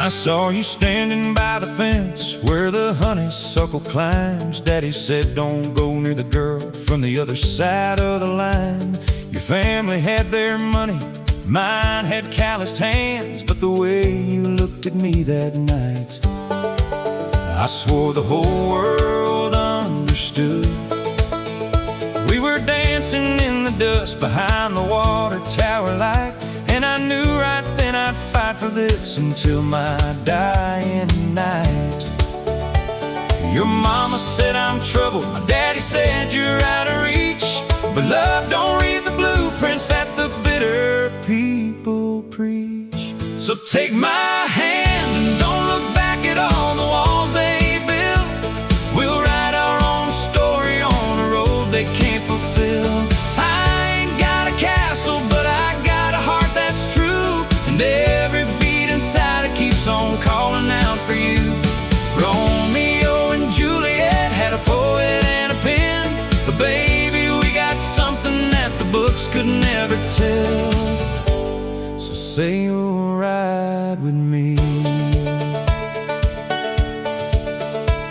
I saw you standing by the fence where the honeysuckle climbs. Daddy said don't go near the girl from the other side of the line. Your family had their money, mine had calloused hands, but the way you looked at me that night, I swore the whole world understood. We were dancing in the dust behind the water tower light, and I knew right then I'd fight for this until my dying night. Your mama said I'm trouble, my daddy said you're out of reach, but love don't read the blueprints that the bitter people preach. So take my hand and don't look back at all the walls they built. We'll write our own story on a road they can't fulfill. I ain't got a castle, but I got a heart that's true, and every beat inside it keeps on calling out for you. Romeo and Juliet had a poet and a pen, but baby, we got something that the books could never tell. So say you'll ride with me.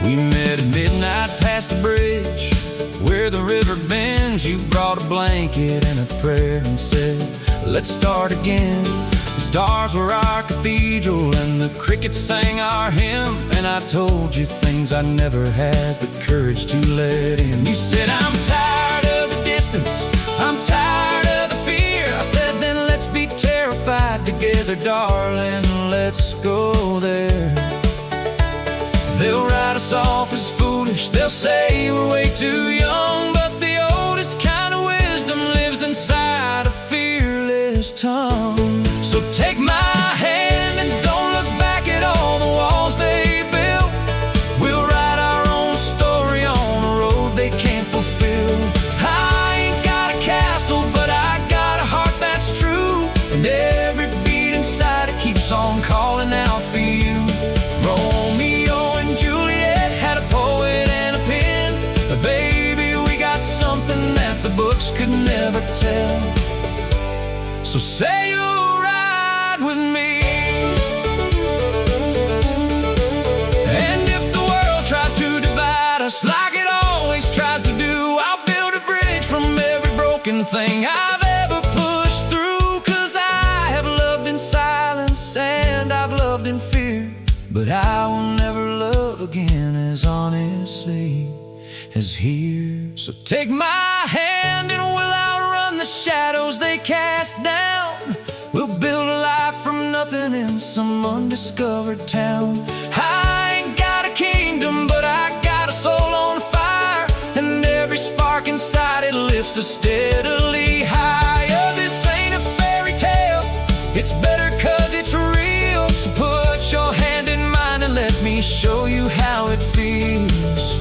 We met at midnight past the bridge where the river bends. You brought a blanket and a prayer and said, let's start again. The stars were our cathedral and the crickets sang our hymn, and I told you things I never had the courage to let in. You said, I'm tired of the distance, I'm tired of the fear. I said, then let's be terrified together, darling, let's go there. They'll write us off as foolish, they'll say we're way too young, but the oldest kind of wisdom lives inside a fearless tongue. So take my hand and don't look back at all the walls they built. We'll write our own story on a road they can't fulfill. I ain't got a castle, but I got a heart that's true, and every beat inside it keeps on calling out for you. Romeo and Juliet had a poet and a pen, but baby, we got something that the books could never tell. So say you'll ride with me. And if the world tries to divide us like it always tries to do, I'll build a bridge from every broken thing I've ever pushed through. 'Cause I have loved in silence and I've loved in fear, but I will never love again as honestly as here. So take my hand and we'll outrun the shadows they cast down. We'll build a life from nothing in some undiscovered town. I ain't got a kingdom, but I got a soul on fire, and every spark inside it lifts us steadily higher. This ain't a fairy tale, it's better 'cause it's real. So put your hand in mine and let me show you how it feels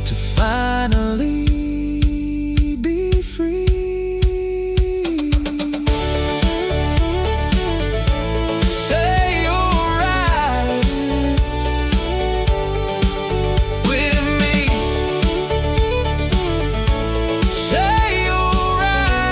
to finally be free. Say you'll ride with me. Say you'll ride.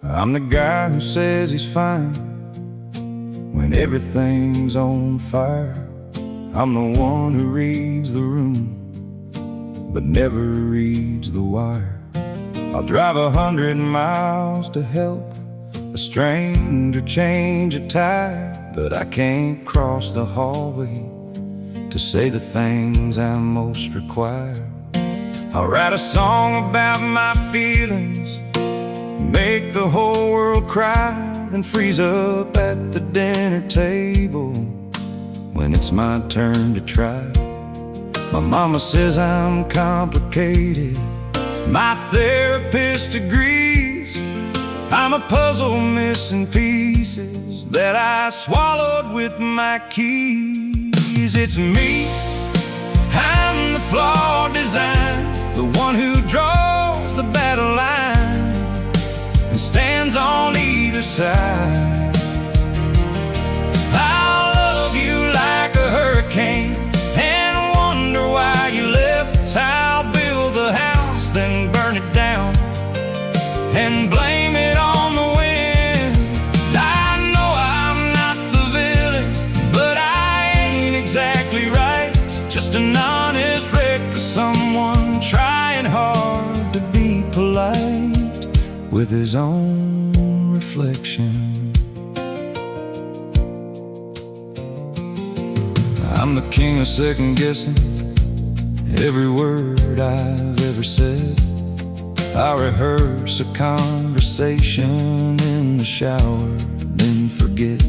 I'm the guy who says he's fine when everything's on fire. I'm the one who reads the room but never reads the wire. I'll drive 100 miles to help a stranger change a tire, but I can't cross the hallway to say the things I most require. I'll write a song about my feelings, make the whole world cry, then freeze up at the dinner table when it's my turn to try. My mama says I'm complicated, my therapist agrees. I'm a puzzle missing pieces that I swallowed with my keys. melodies. It's me, I'm the flawed design, the one who draws the battle line and stands on either side. I'll love you like a hurricane and wonder why you left. I'll build the house, then burn it down and blame it on the wind. I know I'm not the villain, but I ain't exactly right. Just an honest wreck of someone trying hard to be polite with his own reflection. I'm the king of second guessing every word I've ever said. I rehearse a conversation in the shower, then forget.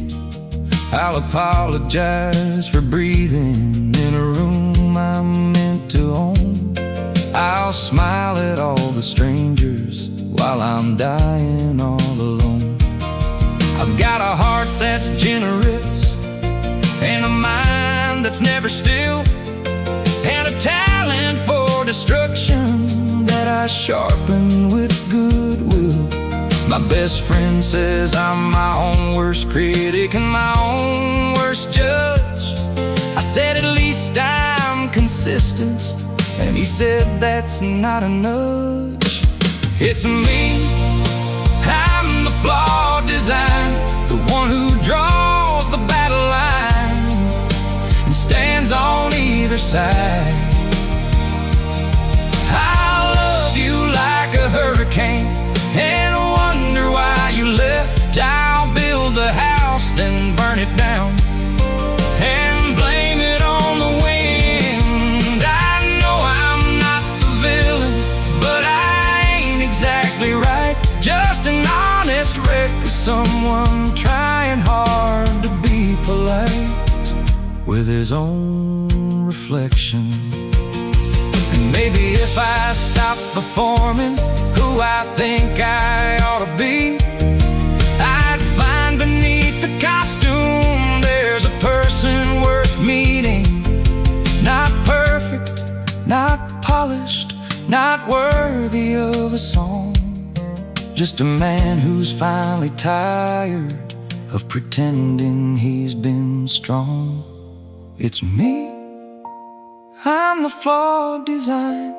I'll apologize for breathing in a room I'm meant to own. I'll smile at all the strangers while I'm dying all alone. I've got a heart that's generous and a mind that's never still, and a talent for destruction that I sharpen with goodwill. My best friend says I'm my own worst critic and my own worst judge. I said at least I'm consistent, and he said that's not a nudge. It's me, I'm the flawed design, the one who draws the battle line and stands on either side. I'll love you like a hurricane and wonder why you left. I'll build the house, then burn it down and blame it on the wind. I know I'm not the villain, but I ain't exactly right. Just an honest wreck of someone trying hard to be polite with his own reflection. And maybe if I stop performing who I think I ought to be, I'd find beneath the costume there's a person worth meeting. Not perfect, not polished, not worthy of a song. Just a man who's finally tired of pretending he's been strong. It's me, I'm the flawed design,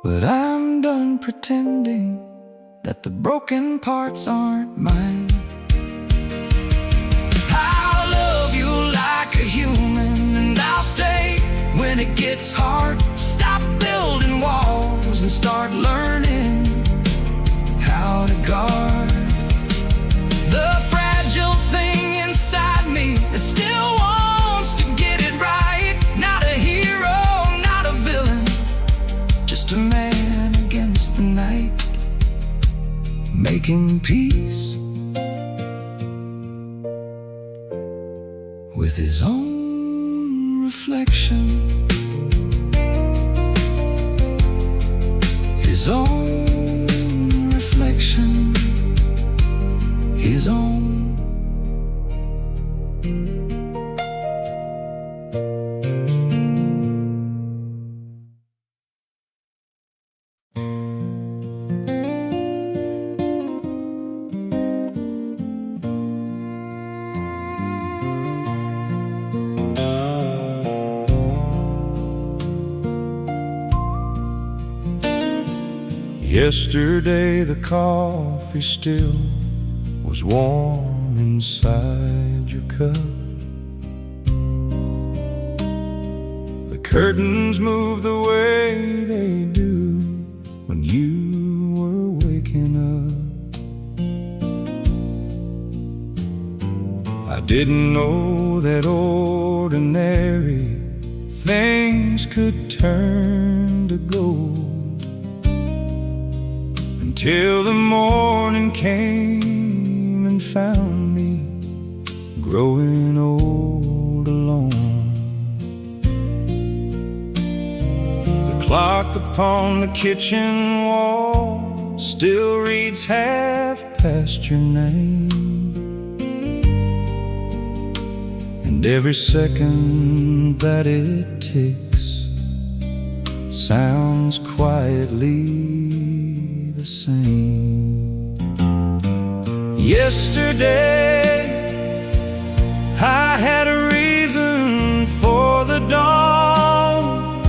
but I'm done pretending that the broken parts aren't mine. I'll love you like a human, and I'll stay when it gets hard. Stop building walls and start learning how to guard the fragile thing inside me that still wants to get it right. Not a hero, not a villain, just a man against the night, making peace with his own reflection. His own reflection. His own. Yesterday the coffee still was warm inside your cup. The curtains moved the way they do when you were waking up. I didn't know that ordinary things could turn to gold till the morning came and found me growing old alone. The clock upon the kitchen wall still reads half past your name, and and every second that it ticks sounds quietly the same. Yesterday I had a reason for the dawn.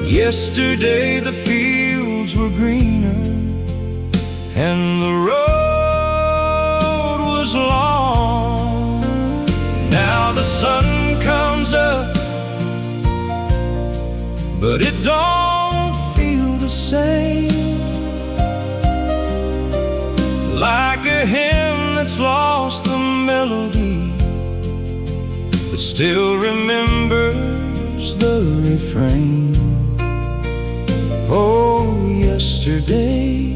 Yesterday the fields were greener and the road was long. Now the sun comes up, but it don't feel the same. Like a hymn that's lost the melody, but still remembers the refrain. Oh, yesterday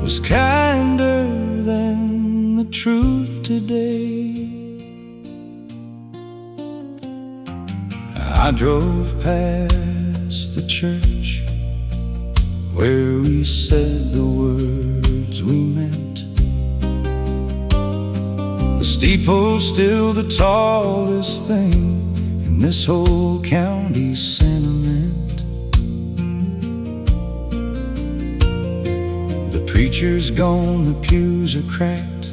was kinder than the truth today. I drove past the church where we said the words we meant. The steeple's still the tallest thing in this whole county's sentiment. The preacher's gone, the pews are cracked,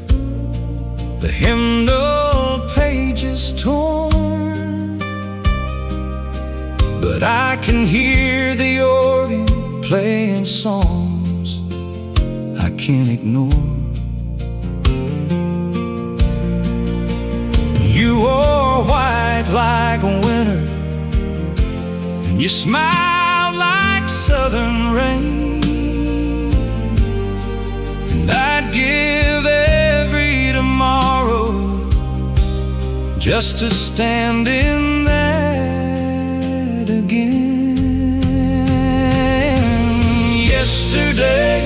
the hymnal page is torn, but I can hear the organ playing songs I can't ignore. You wore white like winter, and you smiled like southern rain, and I'd give every tomorrow just to stand in that again. Yesterday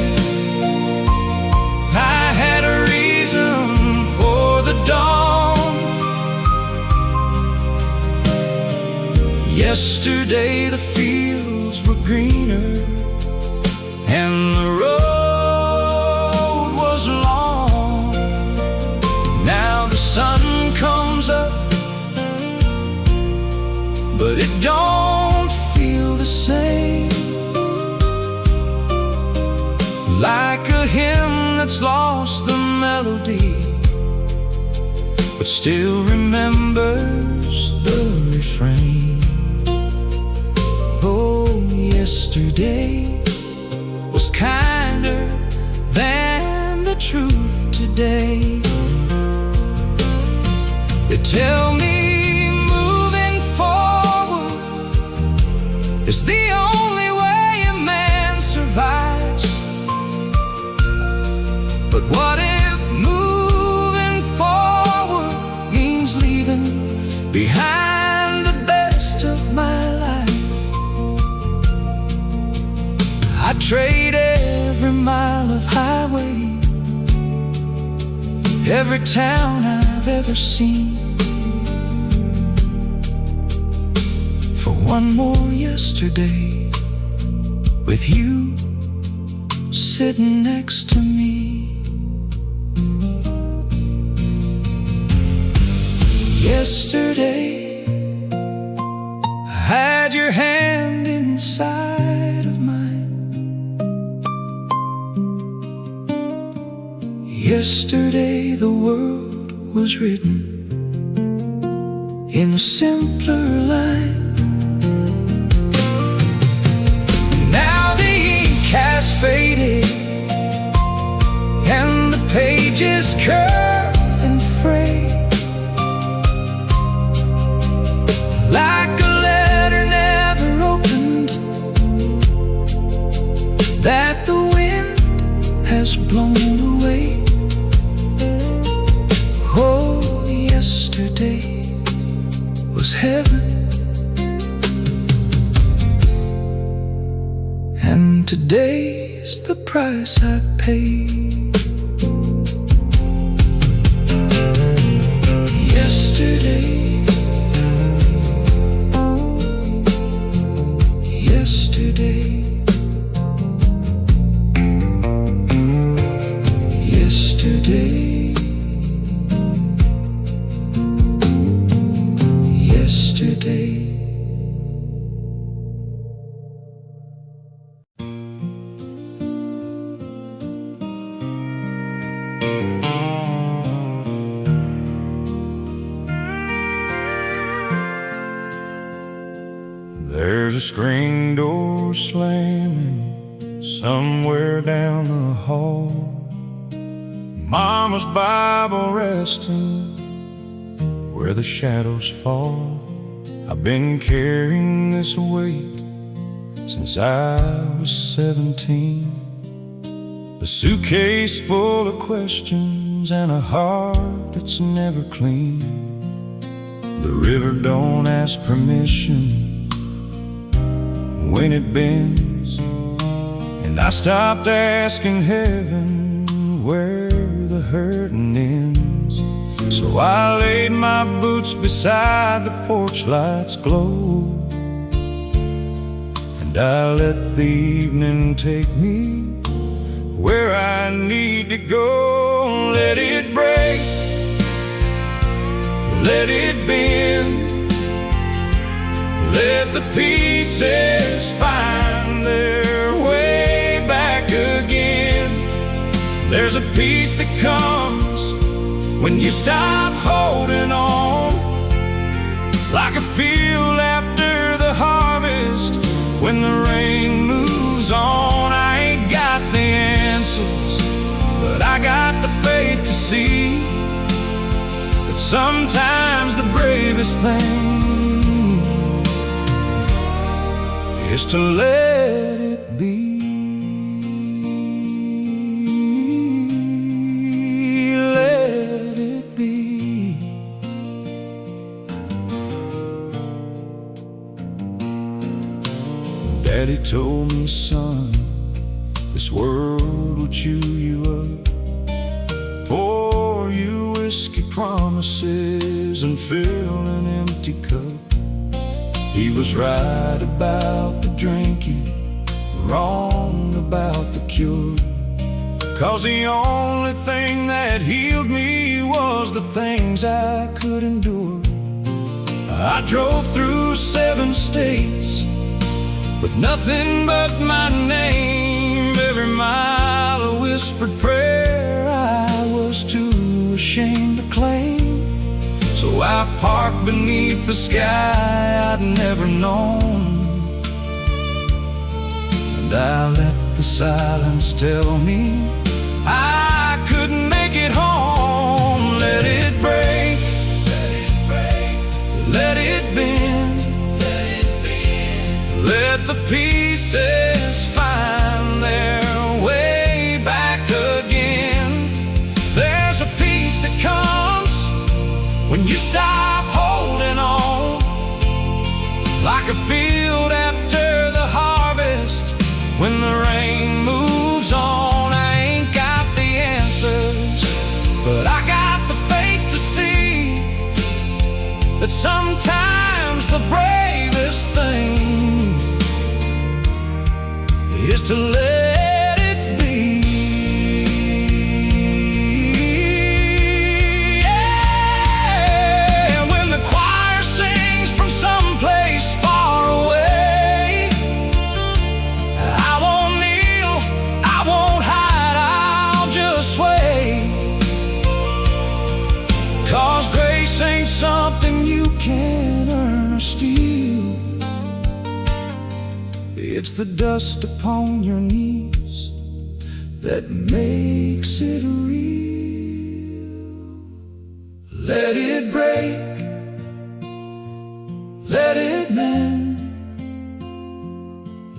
I had a reason for the dawn. Yesterday the fields were greener and the road was long. Now the sun comes up, but it don't feel the same. Like a hymn that's lost the melody, but still remembers the refrain. Oh, yesterday was kinder than the truth today. They tell me moving forward is the only way a man survives. But what if moving forward means leaving behind the best of my life? I'd trade every mile of highway, every town I've ever seen, for one more yesterday with you sitting next to me. Yesterday I had your hand inside of mine. Yesterday the world was written in a simpler line. Now the ink has faded and the pages curl and fray, like a letter never opened that the wind has blown away. Oh, yesterday was heaven, and today's the price I paid. Yesterday, yesterday, yesterday, There's a screen door slamming somewhere down the hall, Mama's Bible resting where the shadows fall. I've been carrying this weight since I was 17, a suitcase full of questions and a heart that's never clean. The river don't ask permission when it bends, and I stopped asking heaven where the hurting ends. So I laid my boots beside the porch light's glow, and I let the evening take me where I need to go. Let it break, let it bend, let the pieces find their way back again. There's a peace that comes when you stop holding on, like a field after the harvest when the rain moves on. I ain't got the answers, but I got the faith to see that sometimes the bravest thing is to let it be. Let it be. Daddy told me, son, this world will chew you up, pour you whiskey promises and fill an empty cup. He was right about the drinking, wrong about the cure, 'cause the only thing that healed me was the things I could endure. I drove through 7 states with nothing but my name, every mile a whispered prayer I was too ashamed to claim. So I parked beneath the sky I'd never known, and I let the silence tell me I couldn't make it home. Let it break, let it break, let it bend, let it bend, let the pieces find their way back again. There's a peace that comes when you stop holding on, like a field after the harvest when the rain moves on. I ain't got the answers, but I got the faith to see that sometimes the bravest thing is to let it be. Something you can earn or steal. It's the dust upon your knees that makes it real. Let it break, let it mend,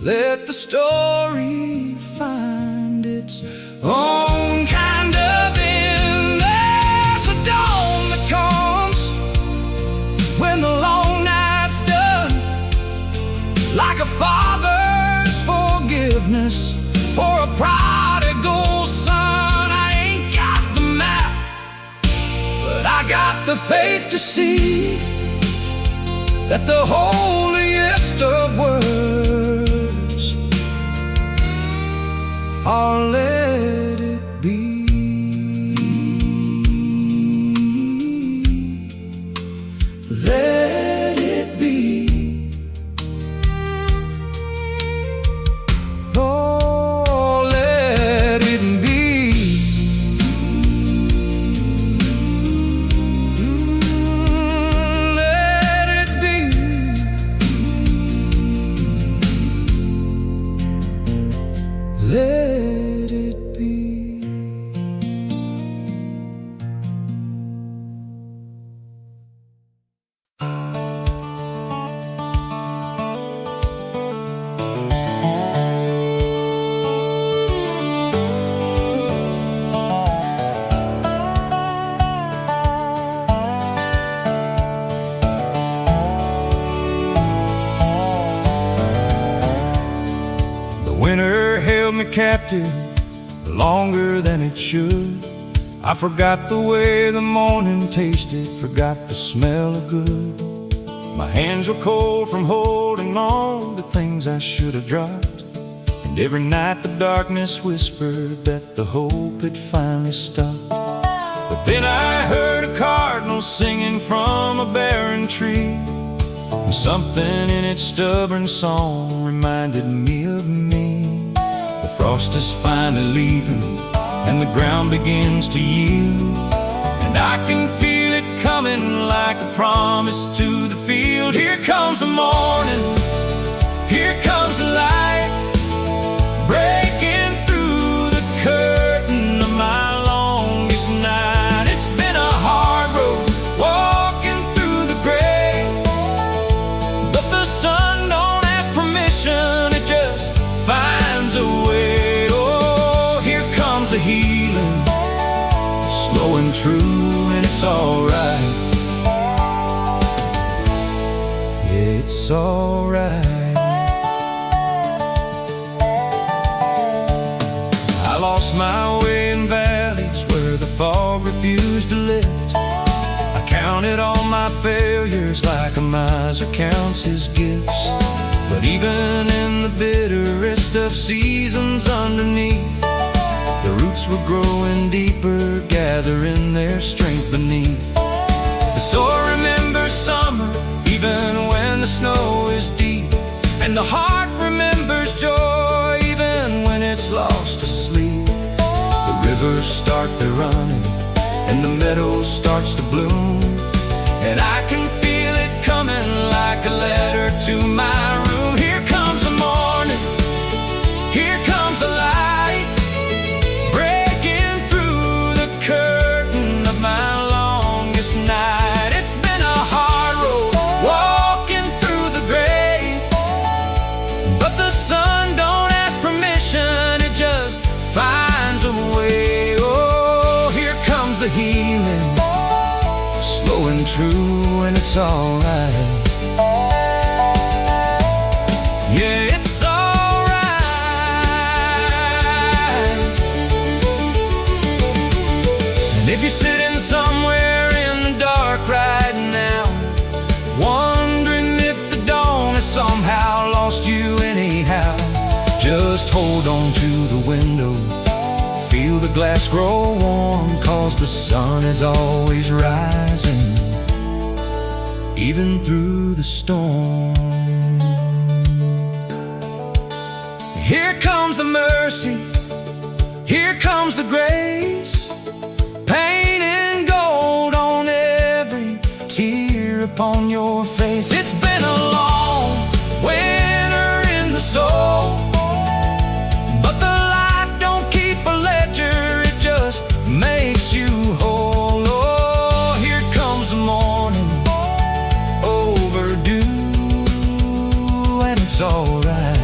let the story find its own kind of end. There's a dawn that comes when the long night's done, like a father's forgiveness for a prodigal son. I ain't got the map, but I got the faith to see that the holiest of words are let it be. Let it be. Oh, let it be. drifted longer than it should. I forgot the way the morning tasted, forgot the smell of good. My hands were cold from holding on to things I should have dropped. And every night the darkness whispered that the hope had finally stopped. But then I heard a cardinal singing from a barren tree, and something in its stubborn song reminded me of me. The frost is finally leaving, and the ground begins to yield, and I can feel it coming like a promise to the field. Here comes the morning, here comes the light, breaking through the curtain of my longest night. It's been a hard road, walking through the gray, but the sun don't ask permission, it just finds a way. Oh, here comes the healing, slow and true, and it's alright. Yeah, it's alright. I lost my way in valleys where the fog refused to lift. I counted all my failures like a miser counts his gifts. But even in the bitterest of seasons underneath, the roots were growing deeper, gathering their strength beneath. The soul remembers summer, even when the snow is deep, and the heart remembers joy, even when it's lost to sleep. The rivers start their running, and the meadow starts to bloom, and I can feel it coming like a letter to my room. Here comes the morning, here comes the light, breaking through the curtain of my longest night. It's been a hard road, walking through the gray, but the sun don't ask permission, it just finds a way. Oh, here comes the healing, slow and true, and it's alright. Yeah, it's alright. And if you're sitting somewhere in the dark right now, wondering if the dawn has somehow lost you anyhow, just hold on to the window, feel the glass grow warm, 'cause the sun is always rising, even through the storm. Here comes the mercy, here comes the grace, painting gold on every tear upon your face. It's been a long winter in the soul, but the light don't keep a ledger, it just makes you whole. Oh, here comes the morning, overdue, and it's alright.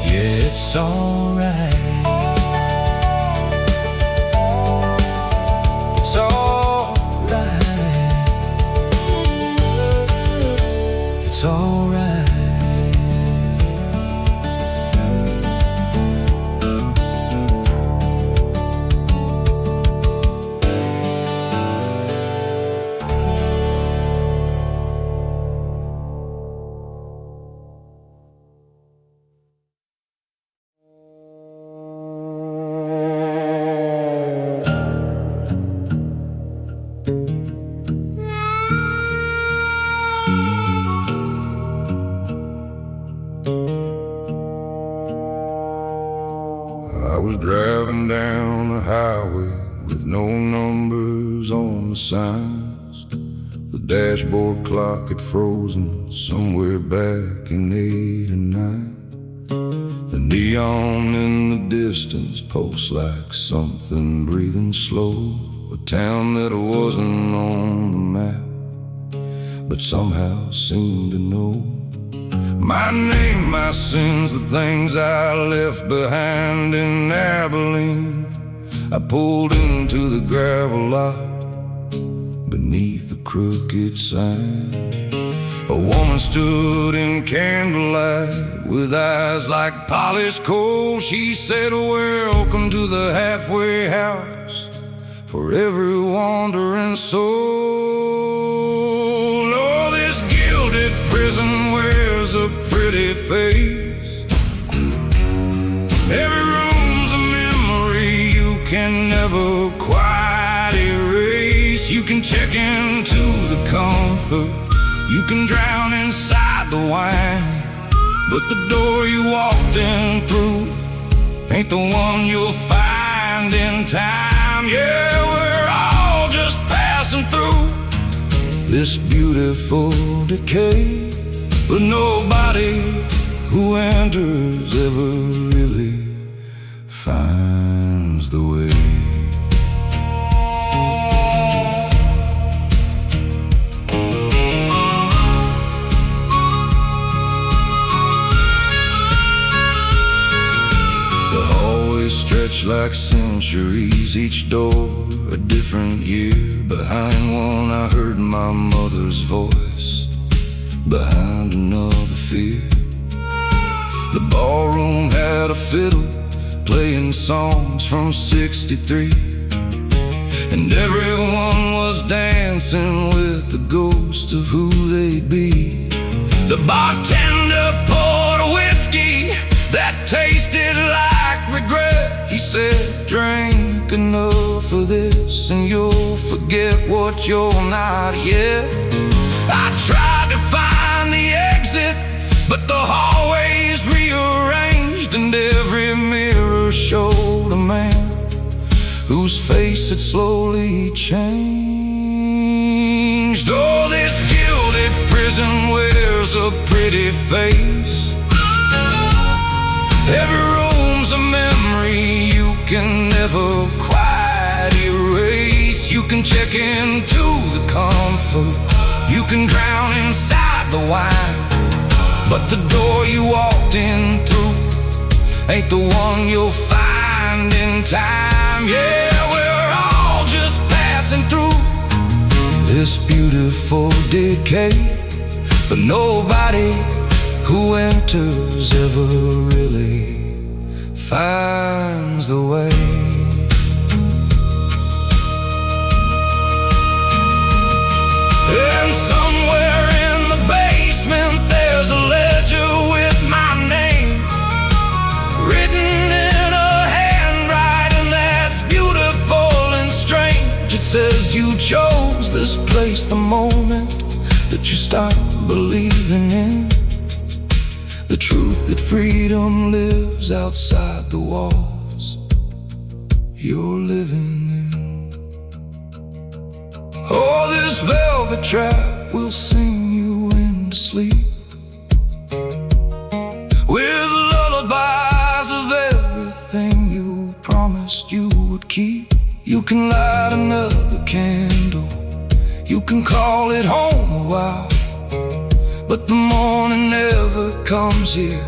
Yeah, it's alright. It's alright. It's alright. I was driving down the highway with no numbers on the signs. The dashboard clock had frozen somewhere back in '89. The neon in the distance pulsed like something breathing slow. A town that wasn't on the map, but somehow seemed to know my name, my sins, the things I left behind in Abilene. I pulled into the gravel lot beneath the crooked sign. A woman stood in candlelight with eyes like polished coal. She said, welcome to the halfway house for every wandering soul. Oh, this gilded prison wears a pretty face. Every room's a memory you can never quite erase. You can check into the comfort, you can drown inside the wine, but the door you walked in through ain't the one you'll find in time. Yeah, we're all just passing through this beautiful decay, but nobody who enters ever really finds the way. Stretched like centuries, each door a different year. Behind one I heard my mother's voice, behind another fear. The ballroom had a fiddle playing songs from '63, and everyone was dancing with the ghost of who they'd be. The bartender poured a whiskey that tasted like regret. He said, drink enough of this and you'll forget what you're not yet. I tried to find the exit, but the hallway's rearranged, and every mirror showed a man whose face had slowly changed. Oh, this gilded prison wears a pretty face. Every room's a memory you can never quite erase. You can check into the comfort, you can drown inside the wine, but the door you walked in through ain't the one you'll find in time. Yeah, we're all just passing through this beautiful decay, but nobody who enters ever really finds the way. And somewhere in the basement there's a ledger with my name written in a handwriting that's beautiful and strange. It says you chose this place the moment that you start believing in the truth that freedom lives outside the walls you're living in. Oh, this velvet trap will sing you into sleep with lullabies of everything you promised you would keep. You can light another candle, you can call it home a while, but the morning never comes here,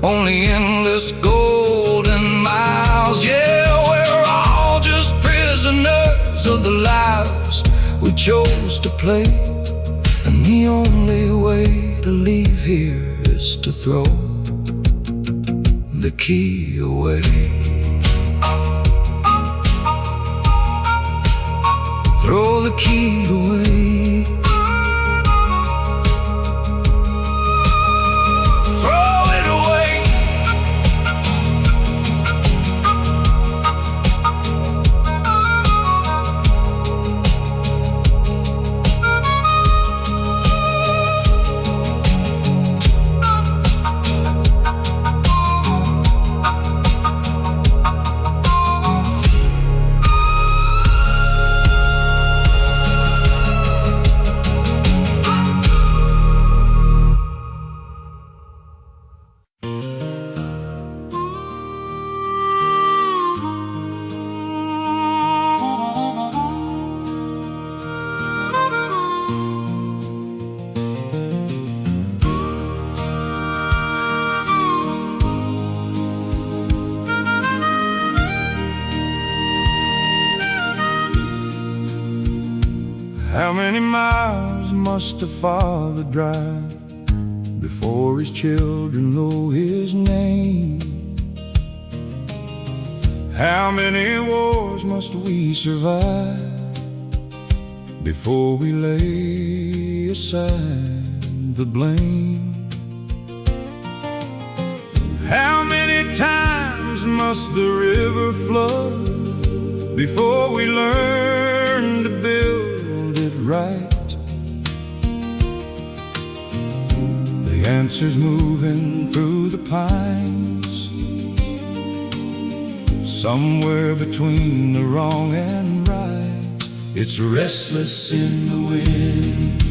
only endless golden miles. Yeah, we're all just prisoners of the lives we chose to play, and the only way to leave here is to throw the key away. Throw the key away. How many miles must a father drive before his children know his name? How many wars must we survive before we lay aside the blame? How many times must the river flood before we learn to build it right? The answer's moving through the pines, somewhere between the wrong and right. It's restless in the wind,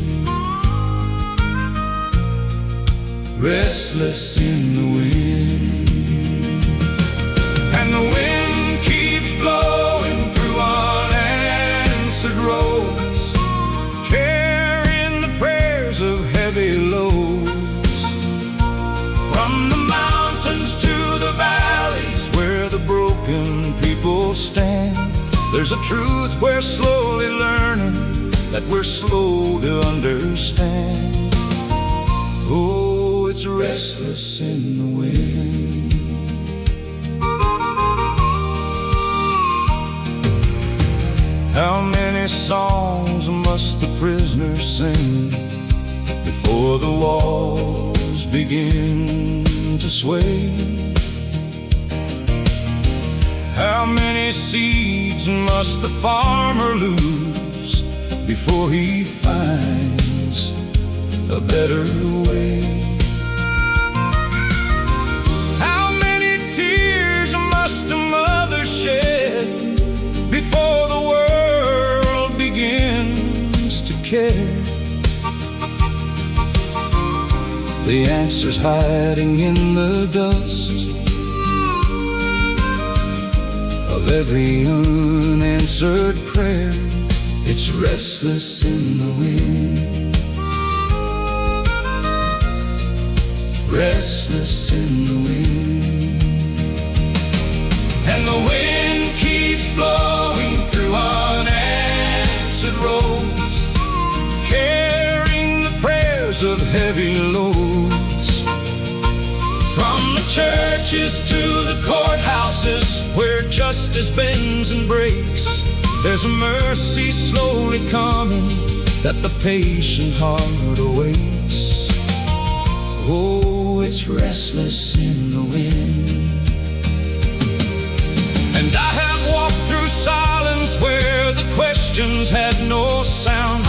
restless in the wind. And the wind keeps blowing through unanswered roads, carrying the prayers of heavy loads. From the mountains to the valleys where the broken people stand, there's a truth we're slowly learning, that we're slow to understand. Oh, it's restless in the wind. How many songs must the prisoners sing before the walls begin to sway? How many seeds must the farmer lose before he finds a better way? How many tears must a mother shed before the world begins to care? The answer's hiding in the dust of every unanswered prayer. It's restless in the wind, restless in the wind. And the wind keeps blowing through unanswered roads, carrying the prayers of heavy loads. From the churches to the courthouses where justice bends and breaks, there's a mercy slowly coming that the patient heart awaits. Oh, it's restless in the wind. And I have walked through silence where the questions had no sound,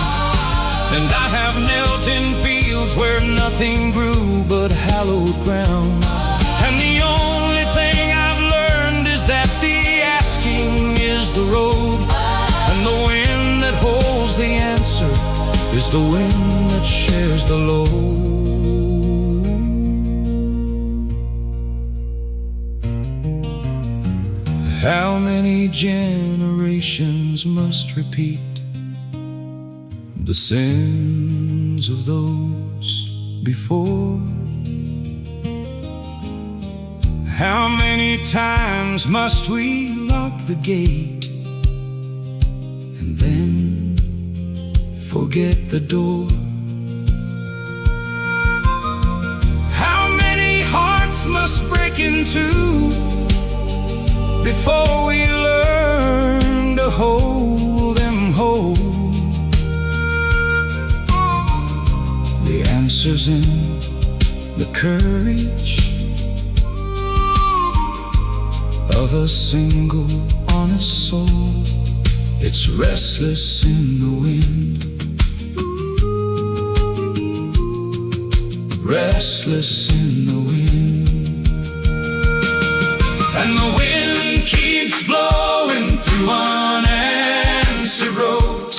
and I have knelt in fields where nothing grew but hallowed ground. And the only thing I've learned is that the asking is the road, and the wind that holds the answer is the wind that shares the load. How many generations must repeat the sins of those before? How many times must we lock the gate and then forget the door? How many hearts must break in two before we learn to hold them whole? The answer's in the courage of a single honest soul. It's restless in the wind, restless in the wind. And the wind keeps blowing through unanswered roads,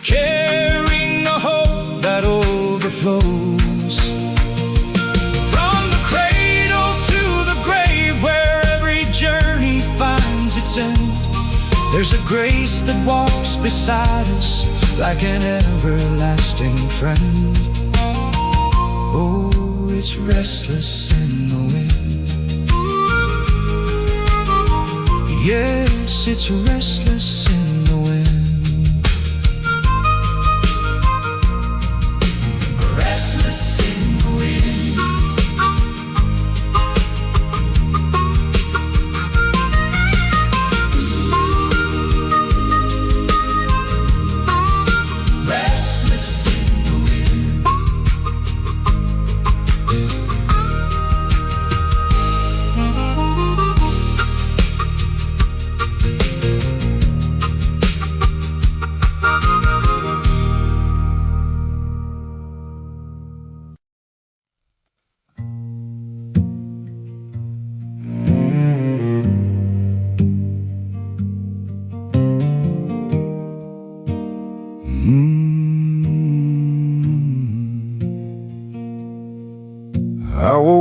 carrying the hope that overflows. From the cradle to the grave, where every journey finds its end, there's a grace that walks beside us like an everlasting friend. Oh, it's restless in the wind. Yes, it's restless in the wind.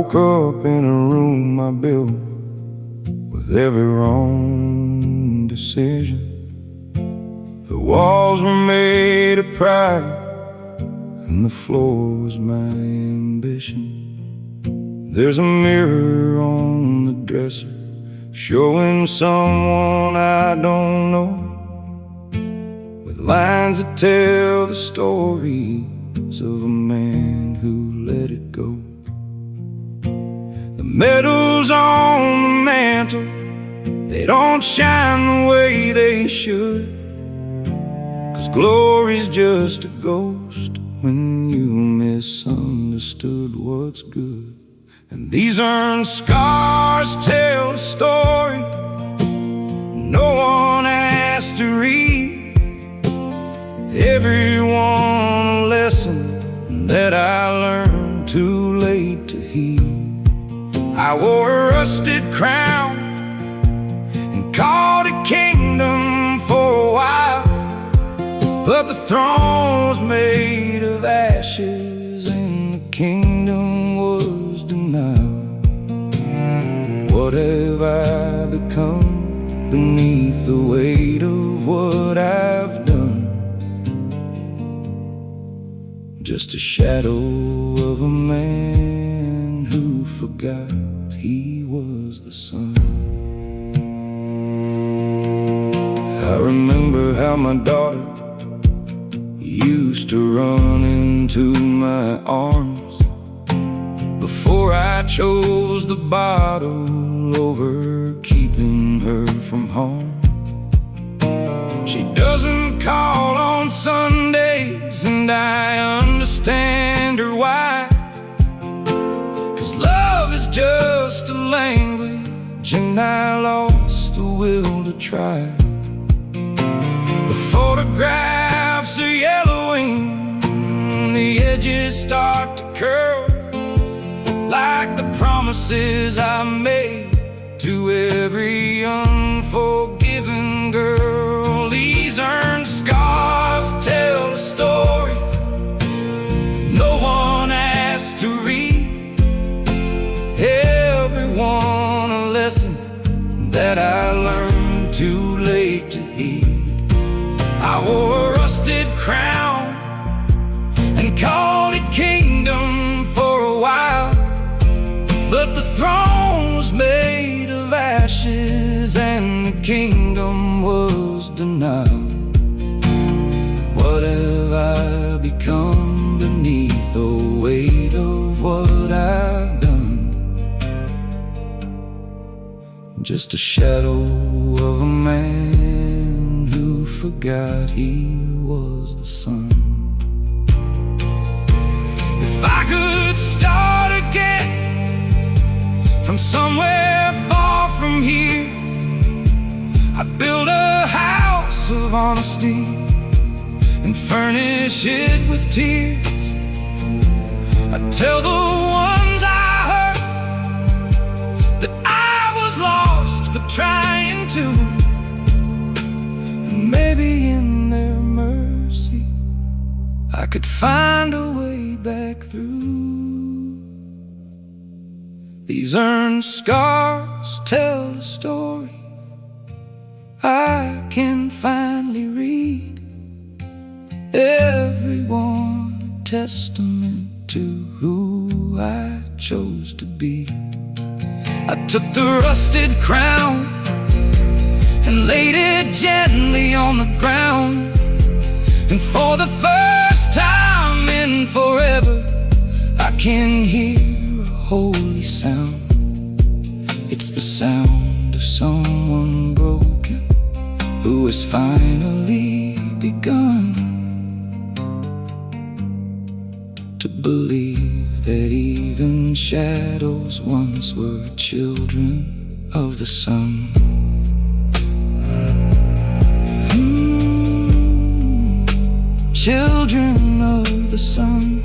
woke up in a room I built with every wrong decision. The walls were made of pride and the floor was my ambition. There's a mirror on the dresser showing someone I don't know, with lines that tell the stories of a man who let it go. The medals on the mantle, they don't shine the way they should, 'cause glory's just a ghost when you misunderstood what's good. And these earned scars tell a story no one asked to read. Everyone a lesson that I learned too late to heed. I wore a rusted crown and called it kingdom for a while, but the throne was made of ashes and the kingdom was denied. What have I become beneath the weight of what I've done? Just a shadow of a man who forgot he was the sun. I remember how my daughter used to run into my arms before I chose the bottle over keeping her from harm. She doesn't call on Sundays, and I understand her why, 'cause love is just a language and I lost the will to try. The photographs are yellowing, the edges start to curl, like the promises I made to every unforgiven girl. These earned scars tell a story no one asked to read. Everyone a lesson that I learned too late to heed. I wore a rusted crown and called it kingdom for a while, but the throne was made of ashes and the kingdom was denied. What have I become beneath the weight of what I've done? Just a shadow of a man who forgot he was the sun. If I could start again from somewhere far from here, I'd build a house of honesty and furnish it with tears. I'd tell the ones I hurt that I was lost but trying to, and maybe in their mercy I could find a way back through. These earned scars tell a story I can finally read. Everyone a testament to who I chose to be. I took the rusted crown and laid it gently on the ground, and for the first time in forever I can hear a holy sound. It's the sound of someone broken who has finally begun to believe that even shadows once were children of the sun. Children of the sun.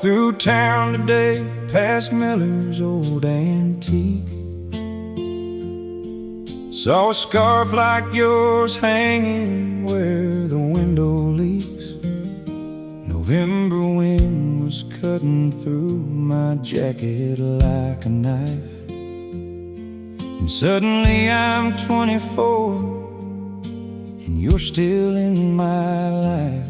through town today, past Miller's old antique. Saw a scarf like yours hanging where the window leaks. November wind was cutting through my jacket like a knife. And suddenly I'm 24 and you're still in my life.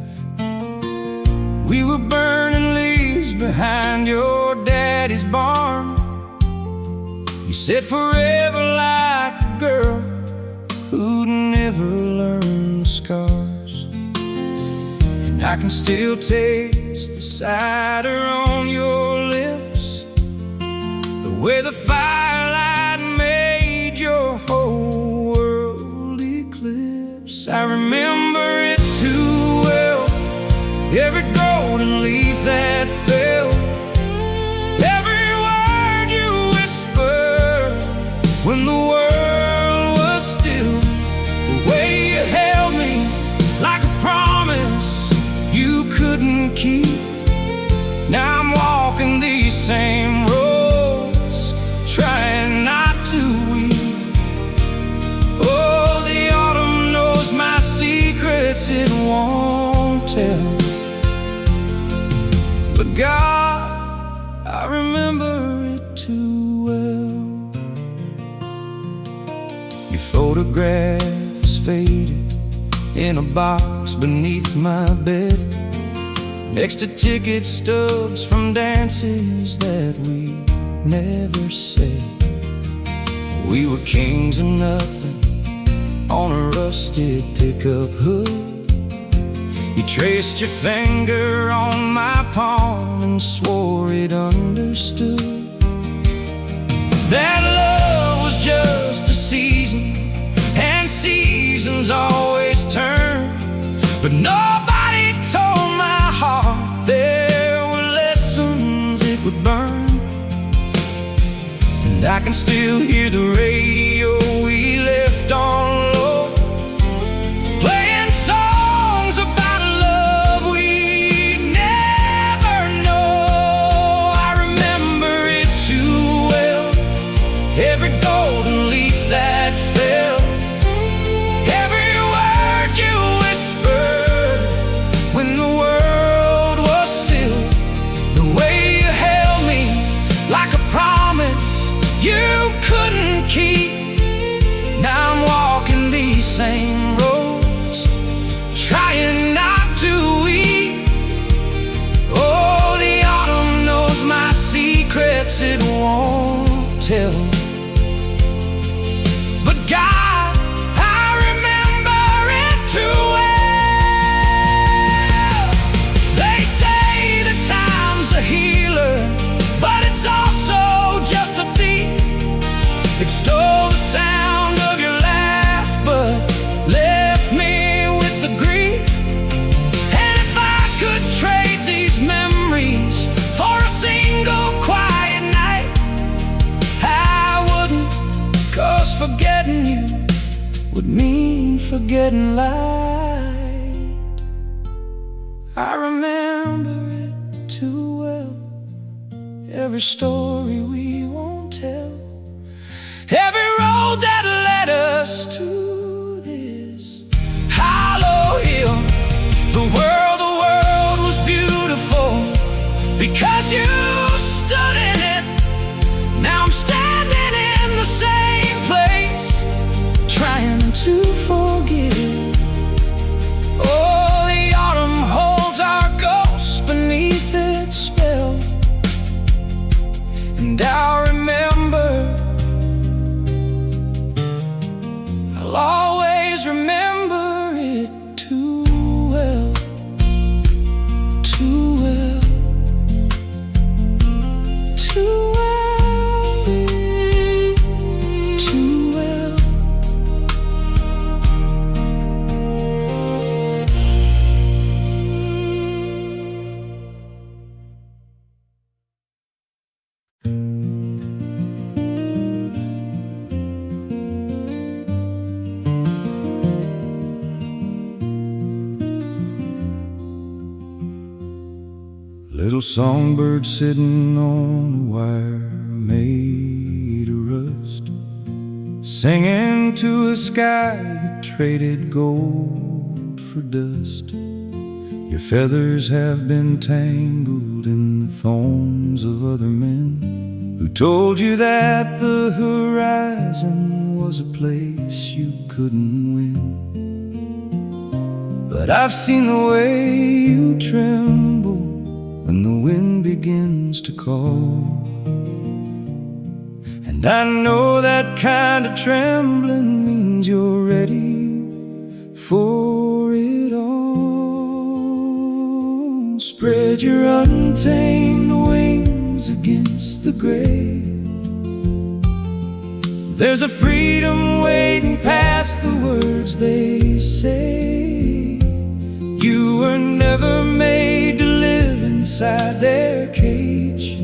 We were burning leaves behind your daddy's barn. You said forever like a girl who'd never learned the scars. And I can still taste the cider on your lips, the way the firelight made your whole world eclipse. I remember it too well, every golden leaf that fell, every word you whispered when the world was still, the way you held me like a promise you couldn't keep. Now I'm walking these same roads, trying not to weep. Oh, the autumn knows my secrets, it won't tell. But God, I remember it too well. Your photograph is faded in a box beneath my bed, next to ticket stubs from dances that we never said. We were kings of nothing on a rusted pickup hood. You traced your finger on my palm and swore it understood that love was just a season, and seasons always turn. But nobody told my heart there were lessons it would burn. And I can still hear the radio we left on low, playing songs about a love we'd never know. I remember it too well, every golden leaf that fell, every word you whispered when the world was still, the way you held me like a promise you couldn't keep. Now I'm walking these same roads, trying not to weep. Oh, the autumn knows my secrets, it won't tell. But God, I remember it too well. They say that time's a healer, but it's also just a thief. It stole the sound of your laugh, but left me with the grief. And if I could trade these memories for a single quiet night, I wouldn't, 'cause forgetting you would mean forgetting light. I remember it too well, every story we won't tell, every road that led us to this hollow hill. The world was beautiful because you stood in it. Now I'm standing in the same place, trying to forget. Oh, the autumn holds our ghosts beneath its spell, and I'll remember, I'll always remember it too well, too well, too well, too well. songbird sitting on a wire made of rust, singing to a sky that traded gold for dust. Your feathers have been tangled in the thorns of other men who told you that the horizon was a place you couldn't win. But I've seen the way you tremble when the wind begins to call, and I know that kind of trembling means you're ready for it all. Spread your untamed wings against the grave. There's a freedom waiting past the words they say. You were never made to live inside their cage.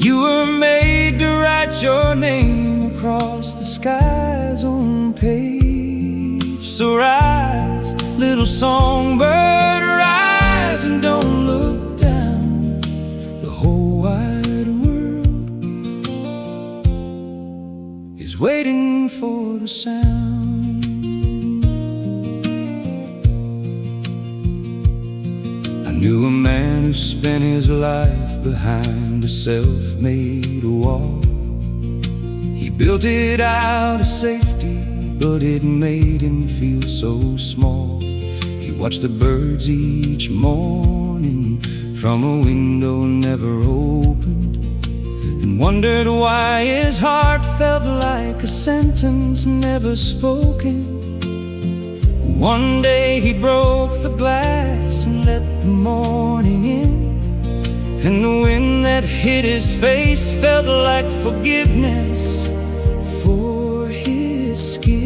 You were made to write your name across the sky's own page. So rise, little songbird, rise and don't look down. The whole wide world is waiting for the sound. I knew a man who spent his life behind a self-made wall. He built it out of safety, but it made him feel so small. He watched the birds each morning from a window never opened, and wondered why his heart felt like a sentence never spoken. One day he broke the glass and let the morning in, and the wind that hit his face felt like forgiveness for his skin.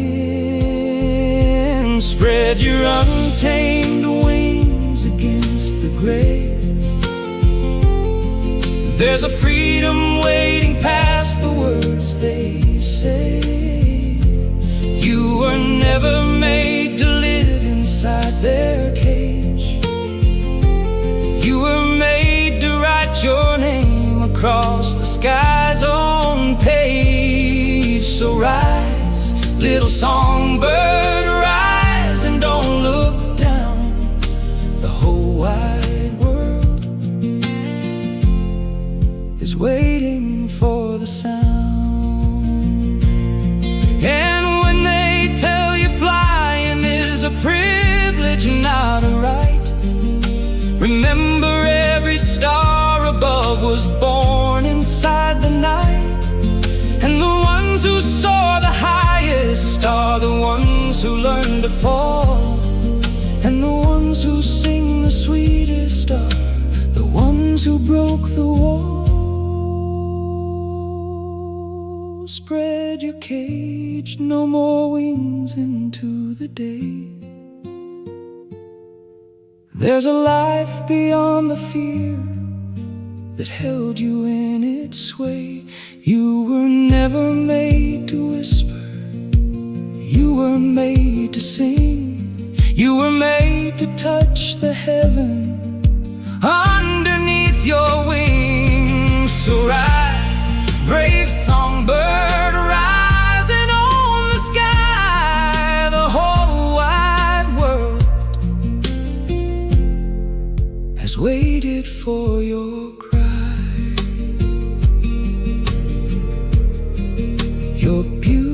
Spread your untamed wings against the grave. There's a freedom waiting past the words they say. You were never made to live inside their cage. You were made to write your name across the sky's own page. So rise, little songbird, rise and don't look down. The whole wide world is waiting for the sound. And when they tell you flying is a privilege, not a right, remember every star above was born inside the night. And the ones who soar the highest are the ones who learn to fall, and the ones who sing the sweetest are the ones who broke the wall. Spread your cage, no more wings into the day. There's a life beyond the fear that held you in its sway. You were never made to whisper, you were made to sing. You were made to touch the heaven underneath your wings. So rise, brave songbird, rise and own the sky. The whole wide world has waited for your cry. Your beauty